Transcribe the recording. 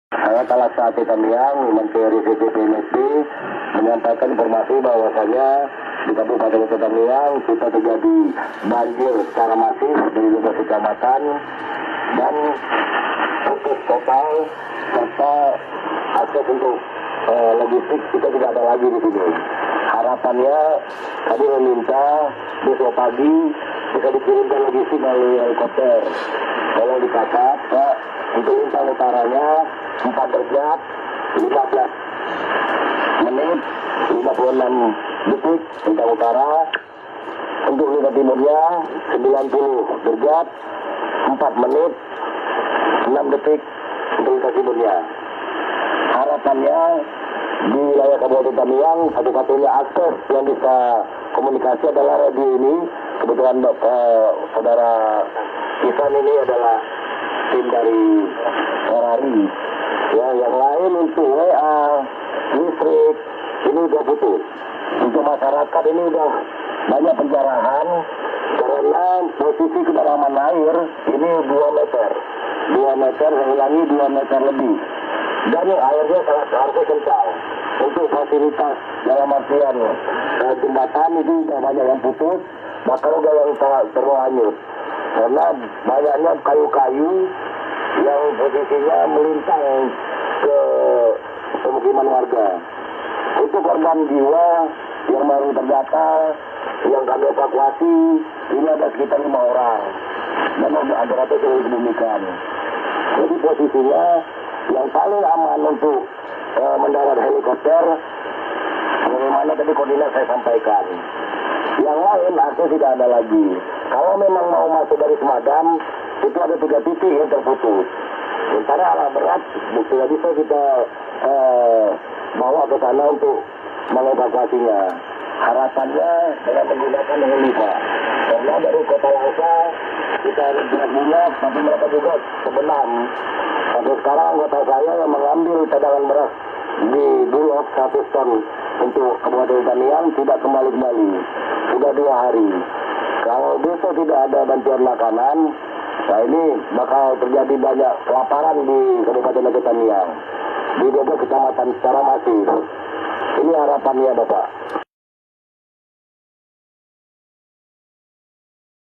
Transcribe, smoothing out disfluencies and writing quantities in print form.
Saya Kalaksati Tamiang, Menteri CCPMSD, menyampaikan informasi bahwasanya di Kabupaten Kota Tamiang kita terjadi banjir secara masif dari 12 kecamatan dan putus total serta akses untuk logistik kita tidak ada lagi di sini. Harapannya kami meminta besok pagi bisa dikirimkan logistik melalui helikopter. Kalau di Kasat, Pak, untuk lintang utaranya 4 derajat 15 menit 56 detik lintang utara. Untuk lintang timurnya 90 derajat 4 menit 6 detik untuk lintang timurnya. Harapannya di wilayah Kabupaten Tamiang satu-satunya akses yang bisa komunikasi adalah radio ini. Kebetulan saudara Isan ini adalah tim dari Ferrari. Ya, yang lain untuk WA, listrik ini udah putus. Untuk masyarakat ini udah banyak penjarahan karena posisi kedalaman air ini 2 meter. 2 meter, saya ulangi 2 meter lebih. Dan airnya sangat harusnya kental. Untuk fasilitas dalam artian jembatan itu udah banyak yang putus, bahkan udah yang sangat terlanjur. Karena banyaknya kayu-kayu yang posisinya melintang ke pemukiman warga. Untuk korban jiwa yang baru terdata, yang kami evakuasi, ini ada sekitar 5 orang. Dan ada ratus yang dikebumikan. Jadi posisinya yang paling aman untuk mendarat helikopter, bagaimana tadi koordinat saya sampaikan. Yang lain akses tidak ada lagi. Kalau memang mau masuk dari Semadam, itu ada 3 titik yang terputus. Sementara alat berat tidak bisa kita bawa ke sana untuk mengevakuasinya. Harapannya dengan menggunakan heli, Pak. Karena dari Kota Langsa kita berat-berat, tapi mereka juga sebenam. Sampai sekarang anggota saya yang mengambil cadangan beras di Bulog 100 ton untuk Kabupaten Tamiang tidak kembali-kembali. Sudah 2 hari. Kalau besok tidak ada bantuan makanan, nah ini bakal terjadi banyak kelaparan di Kabupaten Tamiang. Di 12 kecamatan secara masif. Ini harapannya, Bapak.